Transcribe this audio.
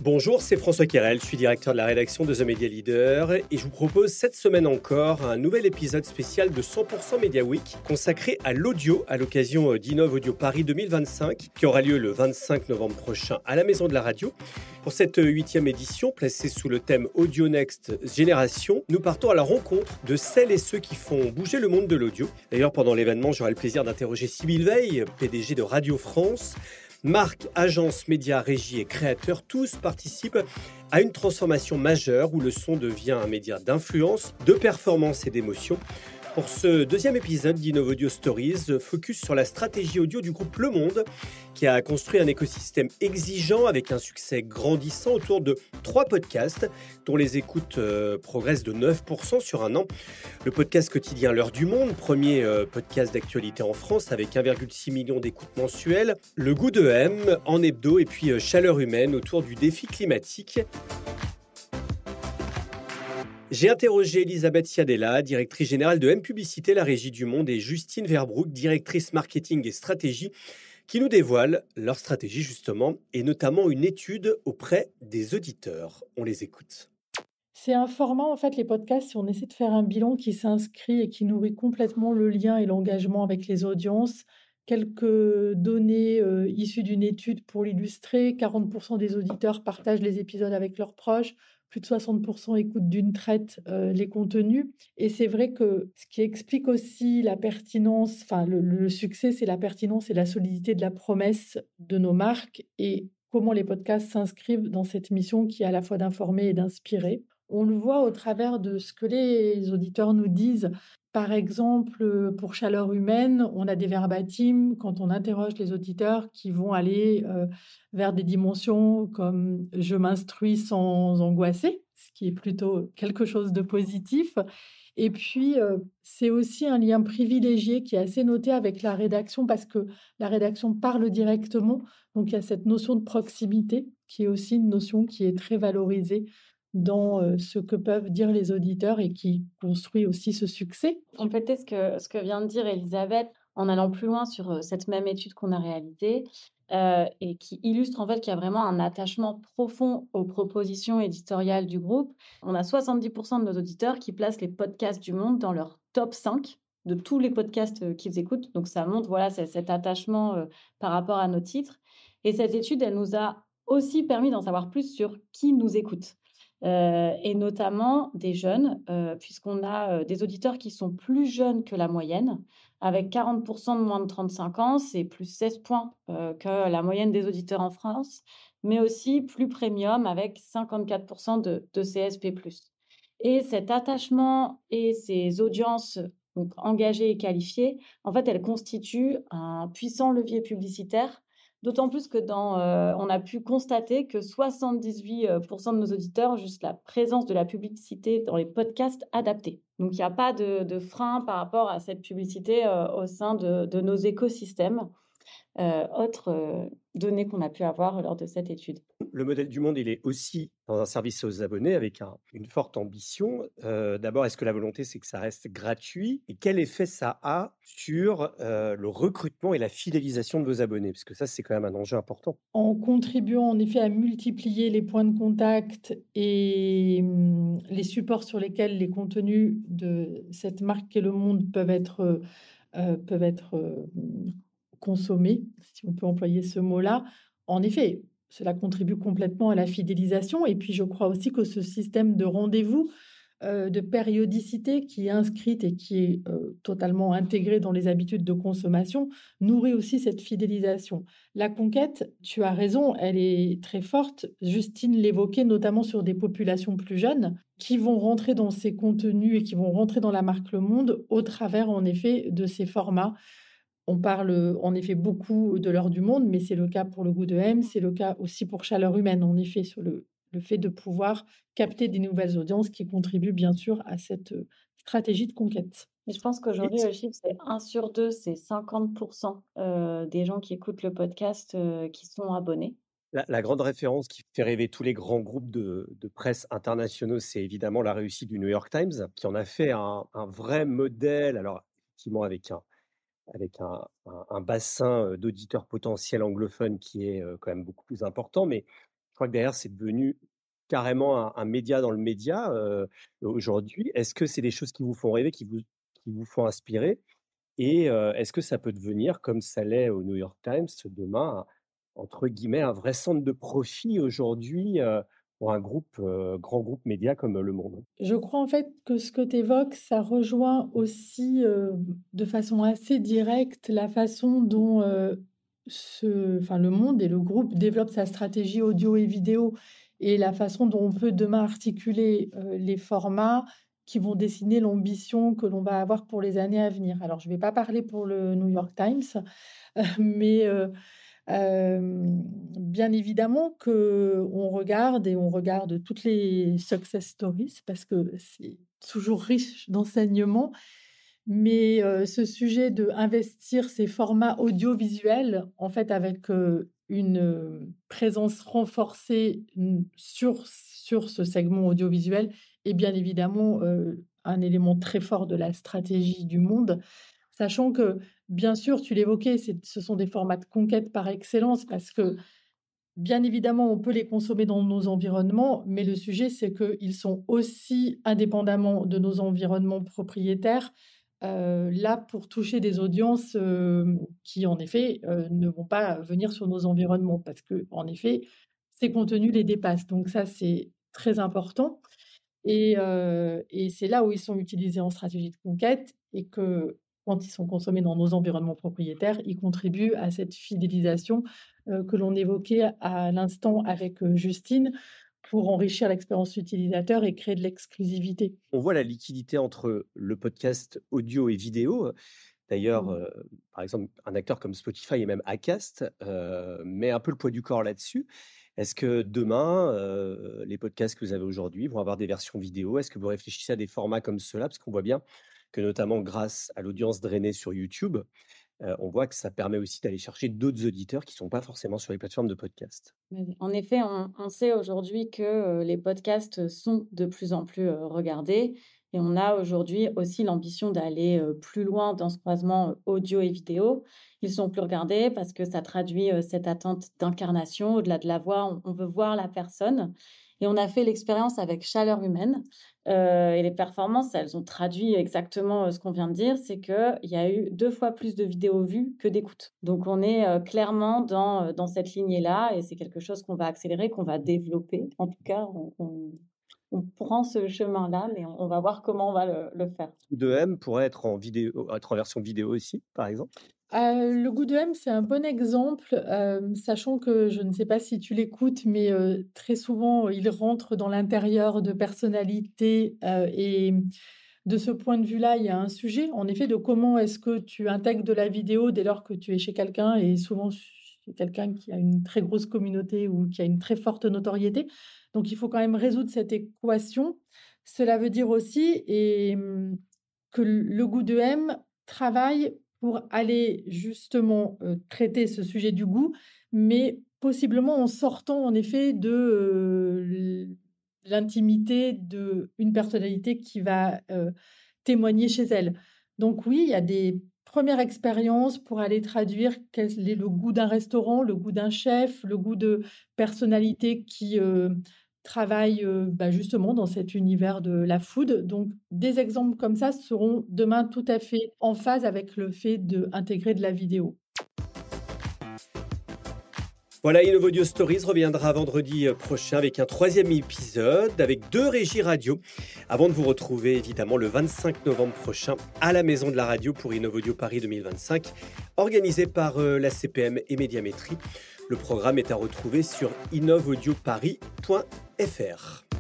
Bonjour, c'est François Querel, je suis directeur de la rédaction de The Media Leader et je vous propose cette semaine encore un nouvel épisode spécial de 100% Media Week consacré à l'audio à l'occasion d'Innov Audio Paris 2025 qui aura lieu le 25 novembre prochain à la Maison de la Radio. Pour cette 8e édition, placée sous le thème Audio Next Génération, nous partons à la rencontre de celles et ceux qui font bouger le monde de l'audio. D'ailleurs, pendant l'événement, j'aurai le plaisir d'interroger Sybille Veil, PDG de Radio France. Marques, agences, médias, régies et créateurs, tous participent à une transformation majeure où le son devient un média d'influence, de performance et d'émotion. Pour ce deuxième épisode d'Innov Audio Stories, focus sur la stratégie audio du groupe Le Monde, qui a construit un écosystème exigeant avec un succès grandissant autour de 3 podcasts, dont les écoutes progressent de 9% sur un an. Le podcast quotidien L'Heure du Monde, premier podcast d'actualité en France avec 1,6 million d'écoutes mensuelles. Le Goût de M en hebdo et puis Chaleur humaine autour du défi climatique. J'ai interrogé Elisabeth Siadella, directrice générale de M Publicité, la Régie du Monde, et Justine Verbroek, directrice marketing et stratégie, qui nous dévoilent leur stratégie justement, et notamment une étude auprès des auditeurs. On les écoute. C'est un format, en fait, les podcasts, si on essaie de faire un bilan qui s'inscrit et qui nourrit complètement le lien et l'engagement avec les audiences. Quelques données issues d'une étude pour l'illustrer. 40% des auditeurs partagent les épisodes avec leurs proches. Plus de 60% écoutent d'une traite les contenus. Et c'est vrai que ce qui explique aussi la pertinence, enfin le succès, c'est la pertinence et la solidité de la promesse de nos marques et comment les podcasts s'inscrivent dans cette mission qui est à la fois d'informer et d'inspirer. On le voit au travers de ce que les auditeurs nous disent. Par exemple, pour Chaleur humaine, on a des verbatims quand on interroge les auditeurs qui vont aller vers des dimensions comme je m'instruis sans angoisser, ce qui est plutôt quelque chose de positif. Et puis, c'est aussi un lien privilégié qui est assez noté avec la rédaction parce que la rédaction parle directement. Donc, il y a cette notion de proximité qui est aussi une notion qui est très valorisée dans ce que peuvent dire les auditeurs et qui construit aussi ce succès. Compléter ce que vient de dire Elisabeth, en allant plus loin sur cette même étude qu'on a réalisée et qui illustre en fait qu'il y a vraiment un attachement profond aux propositions éditoriales du groupe. On a 70% de nos auditeurs qui placent les podcasts du Monde dans leur top 5 de tous les podcasts qu'ils écoutent. Donc ça montre voilà, cet attachement par rapport à nos titres. Et cette étude, elle nous a aussi permis d'en savoir plus sur qui nous écoute. Et notamment des jeunes, puisqu'on a des auditeurs qui sont plus jeunes que la moyenne, avec 40% de moins de 35 ans, c'est plus 16 points que la moyenne des auditeurs en France, mais aussi plus premium avec 54% de CSP+. Et cet attachement et ces audiences donc engagées et qualifiées, en fait, elles constituent un puissant levier publicitaire. D'autant plus que on a pu constater que 78% de nos auditeurs ont juste la présence de la publicité dans les podcasts adaptés. Donc, il n'y a pas de frein par rapport à cette publicité au sein de nos écosystèmes. Autre donnée qu'on a pu avoir lors de cette étude. Le modèle du Monde, il est aussi dans un service aux abonnés avec une forte ambition. D'abord, est-ce que la volonté, c'est que ça reste gratuit? Et quel effet ça a sur le recrutement et la fidélisation de vos abonnés? Parce que ça, c'est quand même un enjeu important. En contribuant en effet à multiplier les points de contact et les supports sur lesquels les contenus de cette marque qu'est Le Monde peuvent être consommés, si on peut employer ce mot-là. En effet, cela contribue complètement à la fidélisation. Et puis, je crois aussi que ce système de rendez-vous, de périodicité qui est inscrite et qui est totalement intégrée dans les habitudes de consommation, nourrit aussi cette fidélisation. La conquête, tu as raison, elle est très forte. Justine l'évoquait notamment sur des populations plus jeunes qui vont rentrer dans ces contenus et qui vont rentrer dans la marque Le Monde au travers, en effet, de ces formats. On parle en effet beaucoup de L'Heure du Monde, mais c'est le cas pour Le Goût de M, c'est le cas aussi pour Chaleur humaine, en effet, sur le fait de pouvoir capter des nouvelles audiences qui contribuent bien sûr à cette stratégie de conquête. Et je pense qu'aujourd'hui, le chiffre, c'est 1 sur 2, c'est 50% des gens qui écoutent le podcast qui sont abonnés. La grande référence qui fait rêver tous les grands groupes de presse internationaux, c'est évidemment la réussite du New York Times, qui en a fait un vrai modèle, alors effectivement avec un bassin d'auditeurs potentiels anglophones qui est quand même beaucoup plus important, mais crois que derrière, c'est devenu carrément un média dans le média, aujourd'hui. Est-ce que c'est des choses qui vous font rêver, qui vous font inspirer? Et est-ce que ça peut devenir, comme ça l'est au New York Times demain, entre guillemets, «un vrai centre de profit» aujourd'hui, pour un grand groupe média comme Le Monde? Je crois en fait que ce que tu évoques, ça rejoint aussi, de façon assez directe la façon dont, Le Monde et le groupe développent sa stratégie audio et vidéo et la façon dont on peut demain articuler, les formats qui vont dessiner l'ambition que l'on va avoir pour les années à venir. Alors je ne vais pas parler pour le New York Times, mais, bien évidemment qu'on regarde et on regarde toutes les success stories parce que c'est toujours riche d'enseignements. Mais, ce sujet d'investir ces formats audiovisuels, en fait, avec, une, présence renforcée, sur ce segment audiovisuel est bien évidemment, un élément très fort de la stratégie du Monde. Sachant que, bien sûr, tu l'évoquais, ce sont des formats de conquête par excellence parce que, bien évidemment, on peut les consommer dans nos environnements, mais le sujet, c'est qu'ils sont aussi, indépendamment de nos environnements propriétaires, là pour toucher des audiences, qui, en effet, ne vont pas venir sur nos environnements parce que, en effet, ces contenus les dépassent. Donc ça, c'est très important et c'est là où ils sont utilisés en stratégie de conquête et que quand ils sont consommés dans nos environnements propriétaires, ils contribuent à cette fidélisation, que l'on évoquait à l'instant avec, Justine, pour enrichir l'expérience utilisateur et créer de l'exclusivité. On voit la liquidité entre le podcast audio et vidéo. D'ailleurs, Mmh. par exemple, un acteur comme Spotify et même Acast, met un peu le poids du corps là-dessus. Est-ce que demain, les podcasts que vous avez aujourd'hui vont avoir des versions vidéo? Est-ce que vous réfléchissez à des formats comme ceux-là? Parce qu'on voit bien que notamment grâce à l'audience drainée sur YouTube, on voit que ça permet aussi d'aller chercher d'autres auditeurs qui ne sont pas forcément sur les plateformes de podcast. Mais en effet, on sait aujourd'hui que, les podcasts sont de plus en plus, regardés et on a aujourd'hui aussi l'ambition d'aller, plus loin dans ce croisement, audio et vidéo. Ils sont plus regardés parce que ça traduit, cette attente d'incarnation. Au-delà de la voix, on veut voir la personne et on a fait l'expérience avec Chaleur humaine, et les performances, elles ont traduit exactement, ce qu'on vient de dire. C'est qu'il y a eu 2 fois plus de vidéos vues que d'écoutes. Donc on est, clairement dans cette lignée-là et c'est quelque chose qu'on va accélérer, qu'on va développer. En tout cas, on prend ce chemin-là, mais on va voir comment on va le faire. De M pourrait être en version vidéo aussi, par exemple? Le goût de M, c'est un bon exemple, sachant que je ne sais pas si tu l'écoutes, mais très souvent, il rentre dans l'intérieur de personnalités, et de ce point de vue-là, il y a un sujet, en effet, de comment est-ce que tu intègres de la vidéo dès lors que tu es chez quelqu'un et souvent chez quelqu'un qui a une très grosse communauté ou qui a une très forte notoriété. Donc il faut quand même résoudre cette équation. Cela veut dire aussi que le goût de M travaille pour aller justement, traiter ce sujet du goût, mais possiblement en sortant en effet de, l'intimité d'une personnalité qui va, témoigner chez elle. Donc oui, il y a des premières expériences pour aller traduire quel est le goût d'un restaurant, le goût d'un chef, le goût de personnalités qui, travaillent, justement dans cet univers de la food. Donc des exemples comme ça seront demain tout à fait en phase avec le fait d'intégrer de la vidéo. Voilà, InnovAudio Stories reviendra vendredi prochain avec un 3e épisode, avec 2 régies radio, avant de vous retrouver évidemment le 25 novembre prochain à la Maison de la Radio pour InnovAudio Paris 2025, organisé par la CPM et Médiamétrie. Le programme est à retrouver sur innovaudioparis.fr.